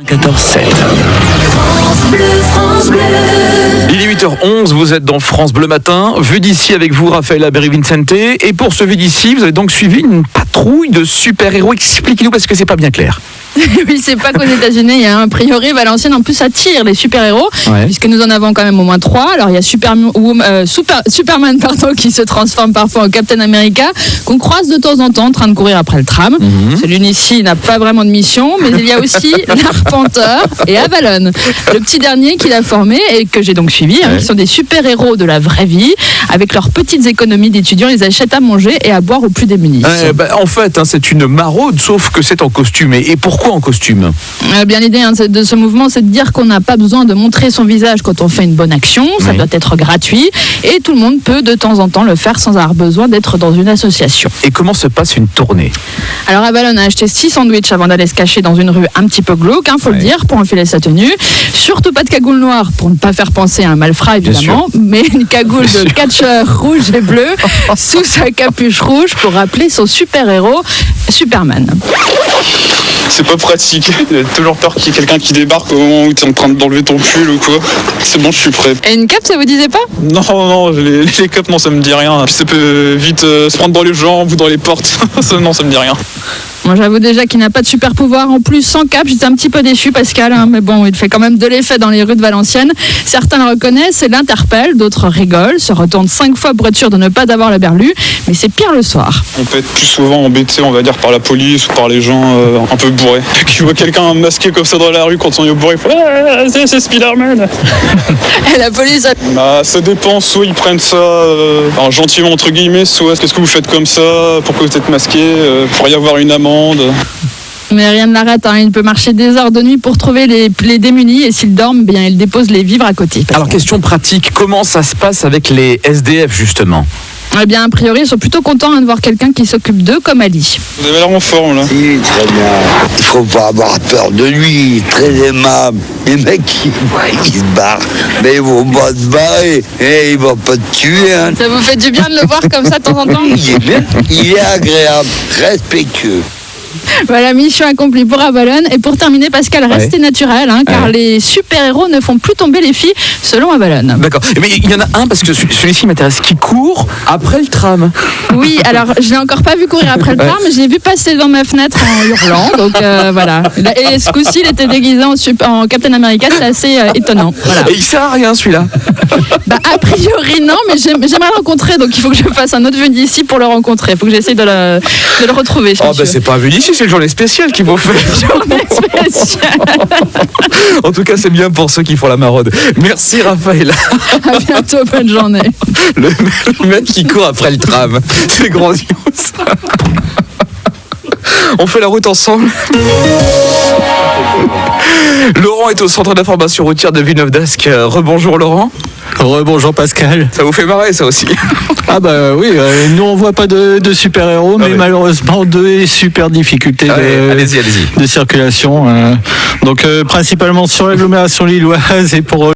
14-7. Il est 8h11, vous êtes dans France Bleu Matin. Vue d'ici avec vous, Raphaël Berry-Vincente. Et pour ce Vue d'ici, vous avez donc suivi une patrouille de super-héros. Expliquez-nous parce que c'est pas bien clair. Oui, c'est pas qu'aux États-Unis, il y a a priori Valenciennes en plus attire les super-héros, puisque nous en avons quand même au moins 3. Alors il y a Superman qui se transforme parfois en Captain America, qu'on croise de temps en temps en train de courir après le tram. Celui-ci n'a pas vraiment de mission, mais il y a aussi l'Arpenteur et Avalon, le petit dernier qu'il a formé et que j'ai donc suivi, qui sont des super-héros de la vraie vie. Avec leurs petites économies d'étudiants, ils achètent à manger et à boire aux plus démunis. En fait, c'est une maraude, sauf que c'est en costume. Et pourquoi en costume ? Bien l'idée de ce mouvement, c'est de dire qu'on n'a pas besoin de montrer son visage quand on fait une bonne action. Ça doit être gratuit et tout le monde peut de temps en temps le faire sans avoir besoin d'être dans une association. Et comment se passe une tournée ? Alors Avalon a acheté 6 sandwichs avant d'aller se cacher dans une rue un petit peu glauque, faut le dire, pour enfiler sa tenue. Surtout pas de cagoule noire pour ne pas faire penser à un malfrat évidemment, mais une cagoule de catcheur rouge et bleu sous sa capuche rouge pour rappeler son super-héros Superman. C'est pas pratique, il y a toujours peur qu'il y ait quelqu'un qui débarque au moment où tu es en train d'enlever ton pull ou quoi. C'est bon, je suis prêt. Et une cape, ça vous disait pas ? Non, les capes, non, ça me dit rien. Puis ça peut vite se prendre dans les jambes ou dans les portes. Non, ça me dit rien. Moi, j'avoue déjà qu'il n'a pas de super pouvoir. En plus, sans cape, j'étais un petit peu déçu, Pascal. Mais bon, il fait quand même de l'effet dans les rues de Valenciennes. Certains le reconnaissent et l'interpellent. D'autres rigolent, se retournent 5 fois pour être sûr de ne pas avoir la berlue. Mais c'est pire le soir. On peut être plus souvent embêté, on va dire, par la police ou par les gens un peu bourrés. Qui voient quelqu'un masqué comme ça dans la rue quand on est bourré, ils font c'est Spider-Man. Et la police... Ça dépend, soit ils prennent ça gentiment entre guillemets, soit qu'est-ce que vous faites comme ça, pourquoi vous êtes masqué, pour y avoir une amende. Mais rien ne l'arrête, il peut marcher des heures de nuit pour trouver les démunis et s'ils dorment, il dépose les vivres à côté. Alors question pratique, comment ça se passe avec les SDF justement ? Eh bien, a priori, ils sont plutôt contents de voir quelqu'un qui s'occupe d'eux comme Ali. Vous avez l'air en forme là. Si, très bien. Il faut pas avoir peur de lui, très aimable. Les mecs, ils se barrent, mais ils vont pas se barrer. Et ils vont pas te tuer. Ça vous fait du bien de le voir comme ça de temps en temps ? Il est bien, il est agréable, respectueux. Voilà, mission accomplie pour Avalon. Et pour terminer, Pascal, restez naturel, car les super-héros ne font plus tomber les filles, selon Avalon. D'accord. Mais il y en a un, parce que celui-ci m'intéresse, qui court après le tram. Oui, alors je l'ai encore pas vu courir après le tram, mais je l'ai vu passer devant ma fenêtre en hurlant. Donc voilà. Et ce coup-ci, il était déguisé en Captain America, c'est assez étonnant. Voilà. Et il sert à rien celui-là. A priori non, mais j'aimerais le rencontrer, donc il faut que je fasse un autre vue d'ici pour le rencontrer. Il faut que j'essaye de le retrouver. C'est pas un vue d'ici, c'est le journée spéciale qu'il faut faire. Journée spéciale. En tout cas, c'est bien pour ceux qui font la maraude. Merci Raphaël. À bientôt, bonne journée. Le mec qui court après le tram. C'est grandiose. On fait la route ensemble. Laurent est au centre d'information routière de Villeneuve-d'Ascq. Rebonjour Laurent. Rebonjour Pascal. Ça vous fait marrer ça aussi? Ah bah oui, nous on voit pas de super-héros, mais malheureusement de super difficultés allez-y. de circulation. Donc principalement sur l'agglomération lilloise et pour